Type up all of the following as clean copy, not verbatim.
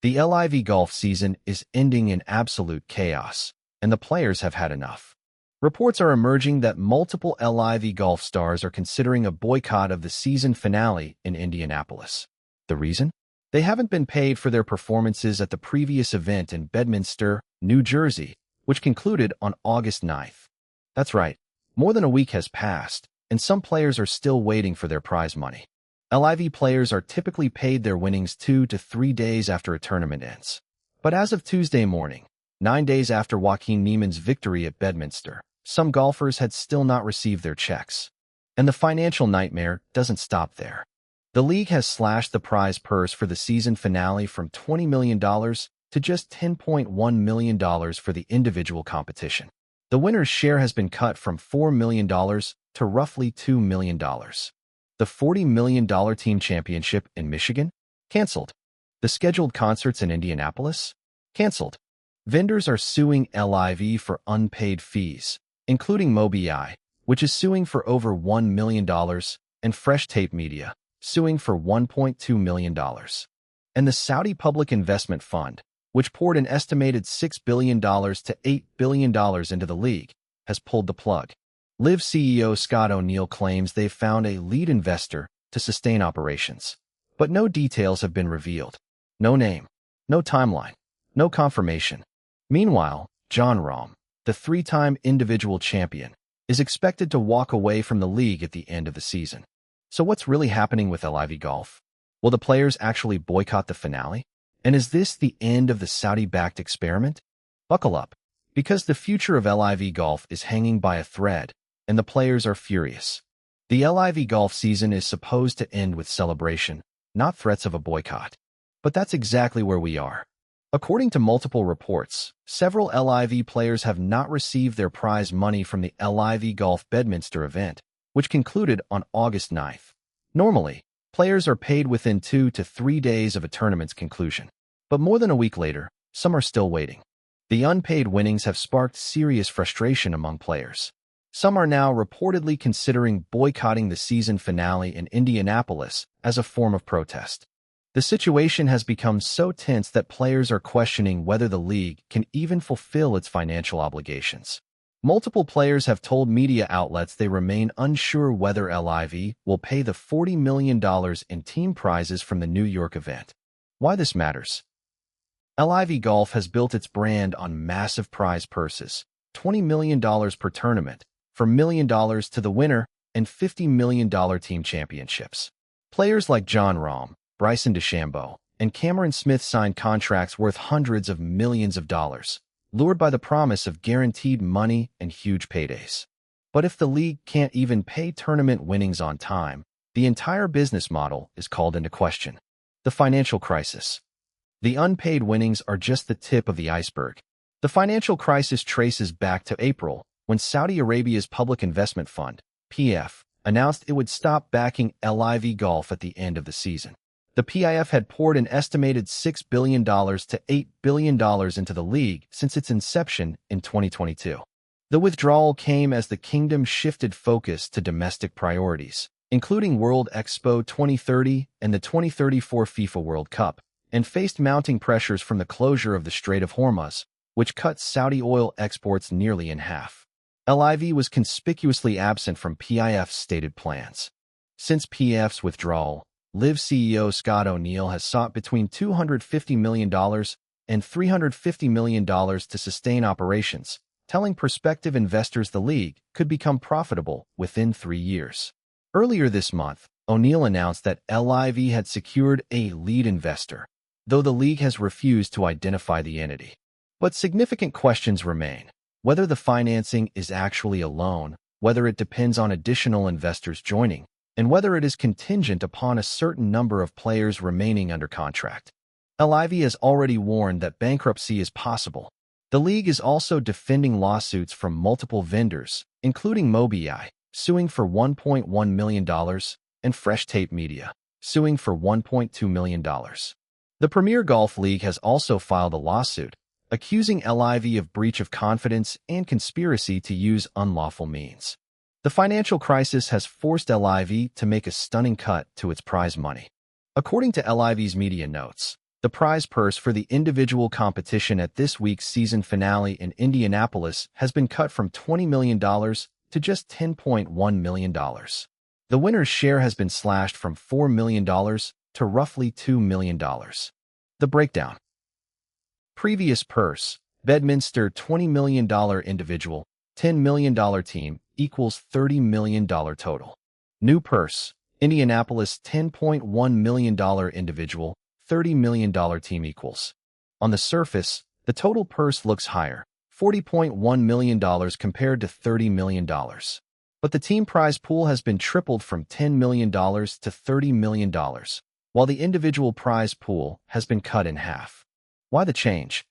The LIV Golf season is ending in absolute chaos, and the players have had enough. Reports are emerging that multiple LIV Golf stars are considering a boycott of the season finale in Indianapolis. The reason? They haven't been paid for their performances at the previous event in Bedminster, New Jersey, which concluded on August 9th. That's right, more than a week has passed, and some players are still waiting for their prize money. LIV players are typically paid their winnings 2 to 3 days after a tournament ends. But as of Tuesday morning, 9 days after Joaquin Niemann's victory at Bedminster, some golfers had still not received their checks. And the financial nightmare doesn't stop there. The league has slashed the prize purse for the season finale from $20 million to just $10.1 million for the individual competition. The winner's share has been cut from $4 million to roughly $2 million. The $40 million team championship in Michigan? Canceled. The scheduled concerts in Indianapolis? Canceled. Vendors are suing LIV for unpaid fees, including Mobi, which is suing for over $1 million, and Fresh Tape Media, suing for $1.2 million. And the Saudi Public Investment Fund, which poured an estimated $6 billion to $8 billion into the league, has pulled the plug. LIV CEO Scott O'Neill claims they've found a lead investor to sustain operations, but no details have been revealed. No name, no timeline, no confirmation. Meanwhile, Jon Rahm, the 3-time individual champion, is expected to walk away from the league at the end of the season. So what's really happening with LIV Golf? Will the players actually boycott the finale? And is this the end of the Saudi-backed experiment? Buckle up, because the future of LIV Golf is hanging by a thread, and the players are furious. The LIV Golf season is supposed to end with celebration, not threats of a boycott. But that's exactly where we are. According to multiple reports, several LIV players have not received their prize money from the LIV Golf Bedminster event, which concluded on August 9th. Normally, players are paid within 2 to 3 days of a tournament's conclusion. But more than a week later, some are still waiting. The unpaid winnings have sparked serious frustration among players. Some are now reportedly considering boycotting the season finale in Indianapolis as a form of protest. The situation has become so tense that players are questioning whether the league can even fulfill its financial obligations. Multiple players have told media outlets they remain unsure whether LIV will pay the $40 million in team prizes from the New York event. Why this matters? LIV Golf has built its brand on massive prize purses, $20 million per tournament, from $1 million to the winner, and $50 million team championships. Players like Jon Rahm, Bryson DeChambeau, and Cameron Smith signed contracts worth hundreds of millions of dollars, lured by the promise of guaranteed money and huge paydays. But if the league can't even pay tournament winnings on time, the entire business model is called into question. The financial crisis. The unpaid winnings are just the tip of the iceberg. The financial crisis traces back to April, when Saudi Arabia's Public Investment Fund, PIF, announced it would stop backing LIV Golf at the end of the season. The PIF had poured an estimated $6 billion to $8 billion into the league since its inception in 2022. The withdrawal came as the kingdom shifted focus to domestic priorities, including World Expo 2030 and the 2034 FIFA World Cup, and faced mounting pressures from the closure of the Strait of Hormuz, which cut Saudi oil exports nearly in half. LIV was conspicuously absent from PIF's stated plans. Since PIF's withdrawal, LIV CEO Scott O'Neill has sought between $250 million and $350 million to sustain operations, telling prospective investors the league could become profitable within 3 years. Earlier this month, O'Neill announced that LIV had secured a lead investor, though the league has refused to identify the entity. But significant questions remain: whether the financing is actually a loan, whether it depends on additional investors joining, and whether it is contingent upon a certain number of players remaining under contract. LIV has already warned that bankruptcy is possible. The league is also defending lawsuits from multiple vendors, including Mobi, suing for $1.1 million, and Fresh Tape Media, suing for $1.2 million. The Premier Golf League has also filed a lawsuit, accusing LIV of breach of confidence and conspiracy to use unlawful means. The financial crisis has forced LIV to make a stunning cut to its prize money. According to LIV's media notes, The prize purse for the individual competition at this week's season finale in Indianapolis has been cut from $20 million to just $10.1 million. The winner's share has been slashed from $4 million to roughly $2 million. The breakdown. Previous purse, Bedminster $20 million individual, $10 million team equals $30 million total. New purse, Indianapolis $10.1 million individual, $30 million team equals. On the surface, the total purse looks higher, $40.1 million compared to $30 million. But the team prize pool has been tripled from $10 million to $30 million, while the individual prize pool has been cut in half. Why the change?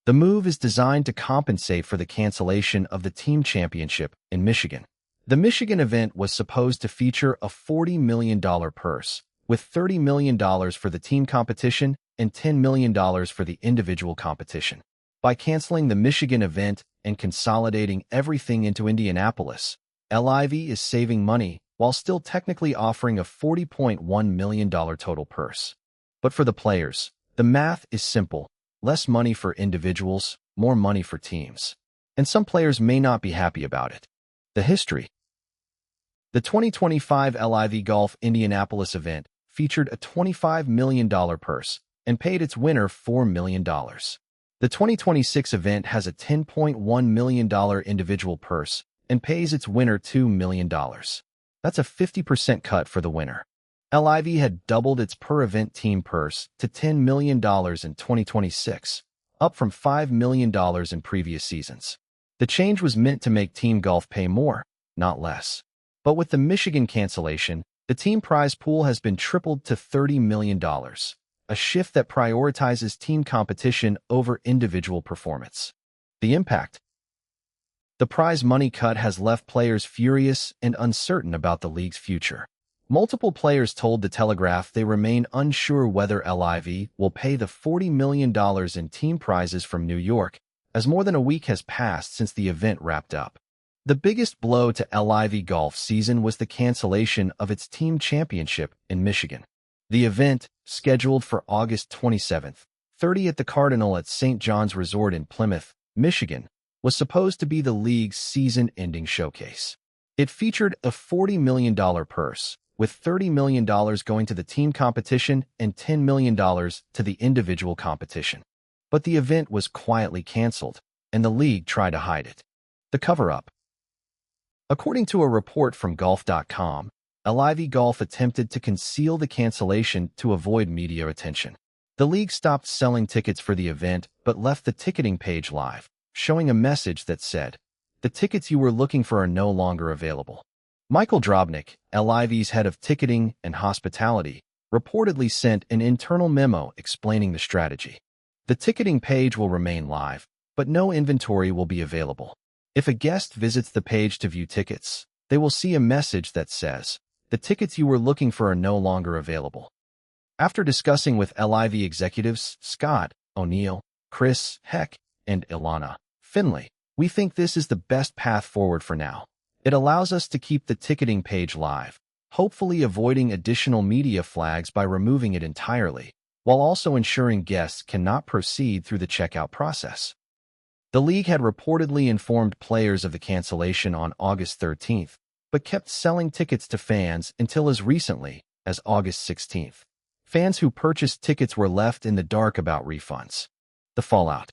The move is designed to compensate for the cancellation of the team championship in Michigan. The Michigan event was supposed to feature a $40 million purse, with $30 million for the team competition and $10 million for the individual competition. By canceling the Michigan event and consolidating everything into Indianapolis, LIV is saving money while still technically offering a $40.1 million total purse. But for the players, the math is simple. Less money for individuals, more money for teams. And some players may not be happy about it. The history. The 2025 LIV Golf Indianapolis event featured a $25 million purse and paid its winner $4 million. The 2026 event has a $10.1 million individual purse and pays its winner $2 million. That's a 50% cut for the winner. LIV had doubled its per-event team purse to $10 million in 2026, up from $5 million in previous seasons. The change was meant to make team golf pay more, not less. But with the Michigan cancellation, the team prize pool has been tripled to $30 million, a shift that prioritizes team competition over individual performance. The impact. The prize money cut has left players furious and uncertain about the league's future. Multiple players told The Telegraph they remain unsure whether LIV will pay the $40 million in team prizes from New York, as more than a week has passed since the event wrapped up. The biggest blow to LIV Golf season was the cancellation of its team championship in Michigan. The event, scheduled for August 27th, 30 at the Cardinal at St. John's Resort in Plymouth, Michigan, was supposed to be the league's season-ending showcase. It featured a $40 million purse, with $30 million going to the team competition and $10 million to the individual competition. But the event was quietly canceled, and the league tried to hide it. The cover-up. According to a report from Golf.com, LIV Golf attempted to conceal the cancellation to avoid media attention. The league stopped selling tickets for the event but left the ticketing page live, showing a message that said, "The tickets you were looking for are no longer available." Michael Drobnik, LIV's head of ticketing and hospitality, reportedly sent an internal memo explaining the strategy. The ticketing page will remain live, but no inventory will be available. If a guest visits the page to view tickets, they will see a message that says, "The tickets you were looking for are no longer available." After discussing with LIV executives Scott O'Neill, Chris Heck, and Ilana Finley, we think this is the best path forward for now. It allows us to keep the ticketing page live, hopefully avoiding additional media flags by removing it entirely, while also ensuring guests cannot proceed through the checkout process. The league had reportedly informed players of the cancellation on August 13th, but kept selling tickets to fans until as recently as August 16th. Fans who purchased tickets were left in the dark about refunds. The fallout.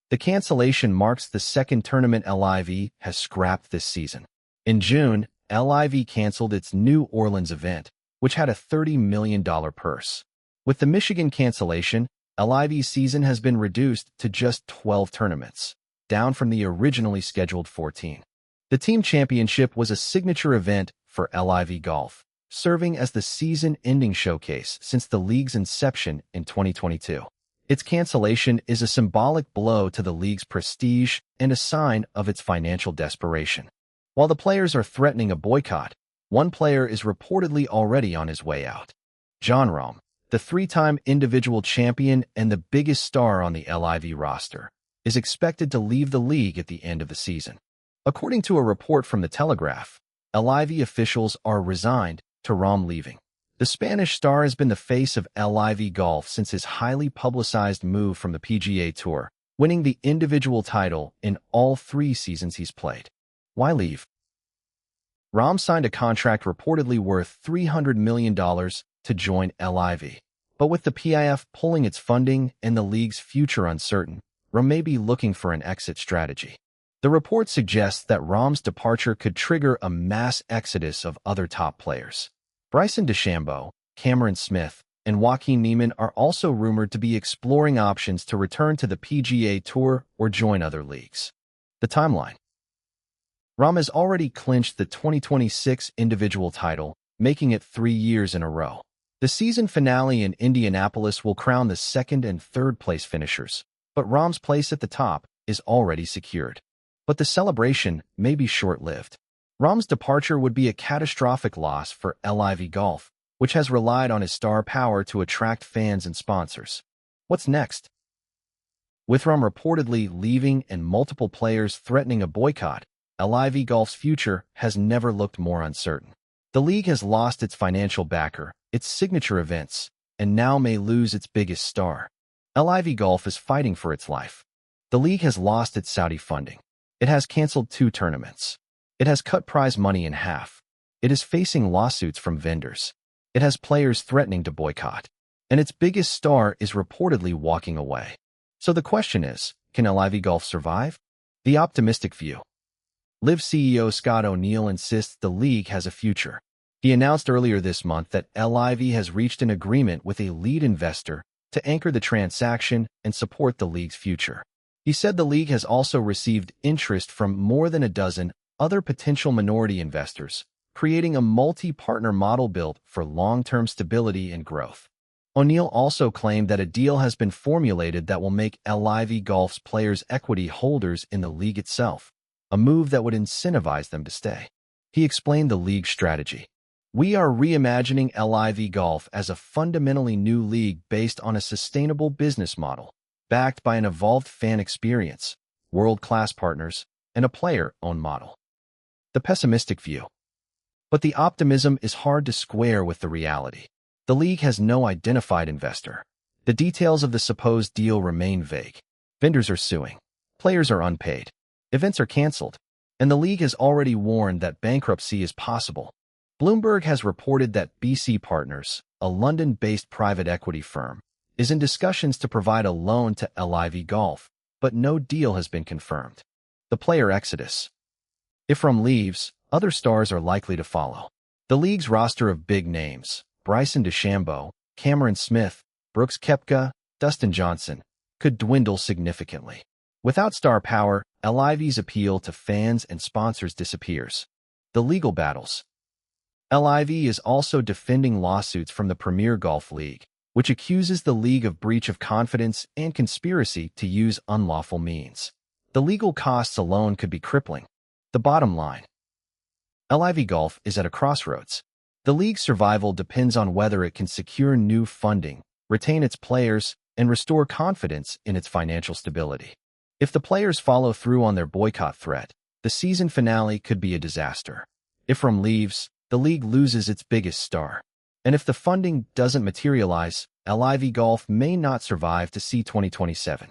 The cancellation marks the second tournament LIV has scrapped this season. In June, LIV canceled its New Orleans event, which had a $30 million purse. With the Michigan cancellation, LIV's season has been reduced to just 12 tournaments, down from the originally scheduled 14. The team championship was a signature event for LIV Golf, serving as the season-ending showcase since the league's inception in 2022. Its cancellation is a symbolic blow to the league's prestige and a sign of its financial desperation. While the players are threatening a boycott, one player is reportedly already on his way out. Jon Rahm, the three-time individual champion and the biggest star on the LIV roster, is expected to leave the league at the end of the season. According to a report from The Telegraph, LIV officials are resigned to Rahm leaving. The Spanish star has been the face of LIV Golf since his highly publicized move from the PGA Tour, winning the individual title in all 3 seasons he's played. Why leave? Rahm signed a contract reportedly worth $300 million to join LIV. But with the PIF pulling its funding and the league's future uncertain, Rahm may be looking for an exit strategy. The report suggests that Rahm's departure could trigger a mass exodus of other top players. Bryson DeChambeau, Cameron Smith, and Joaquin Niemann are also rumored to be exploring options to return to the PGA Tour or join other leagues. The timeline. Rahm has already clinched the 2026 individual title, making it 3 years in a row. The season finale in Indianapolis will crown the 2nd and 3rd place finishers, but Rahm's place at the top is already secured. But the celebration may be short-lived. Rahm's departure would be a catastrophic loss for LIV Golf, which has relied on his star power to attract fans and sponsors. What's next? With Rahm reportedly leaving and multiple players threatening a boycott, LIV Golf's future has never looked more uncertain. The league has lost its financial backer, its signature events, and now may lose its biggest star. LIV Golf is fighting for its life. The league has lost its Saudi funding. It has canceled 2 tournaments. It has cut prize money in half. It is facing lawsuits from vendors. It has players threatening to boycott. And its biggest star is reportedly walking away. So the question is, can LIV Golf survive? The optimistic view. LIV CEO Scott O'Neill insists the league has a future. He announced earlier this month that LIV has reached an agreement with a lead investor to anchor the transaction and support the league's future. He said the league has also received interest from more than a dozen other potential minority investors, creating a multi-partner model built for long-term stability and growth. O'Neill also claimed that a deal has been formulated that will make LIV Golf's players equity holders in the league itself, a move that would incentivize them to stay. He explained the league's strategy. We are reimagining LIV Golf as a fundamentally new league based on a sustainable business model, backed by an evolved fan experience, world-class partners, and a player-owned model. The pessimistic view. But the optimism is hard to square with the reality. The league has no identified investor. The details of the supposed deal remain vague. Vendors are suing. Players are unpaid. Events are canceled. And the league has already warned that bankruptcy is possible. Bloomberg has reported that BC Partners, a London-based private equity firm, is in discussions to provide a loan to LIV Golf, but no deal has been confirmed. The player exodus. If Rahm leaves, other stars are likely to follow. The league's roster of big names, Bryson DeChambeau, Cameron Smith, Brooks Koepka, Dustin Johnson, could dwindle significantly. Without star power, LIV's appeal to fans and sponsors disappears. The legal battles. LIV is also defending lawsuits from the Premier Golf League, which accuses the league of breach of confidence and conspiracy to use unlawful means. The legal costs alone could be crippling. The bottom line. LIV Golf is at a crossroads. The league's survival depends on whether it can secure new funding, retain its players, and restore confidence in its financial stability. If the players follow through on their boycott threat, the season finale could be a disaster. If Rahm leaves, the league loses its biggest star. And if the funding doesn't materialize, LIV Golf may not survive to see 2027.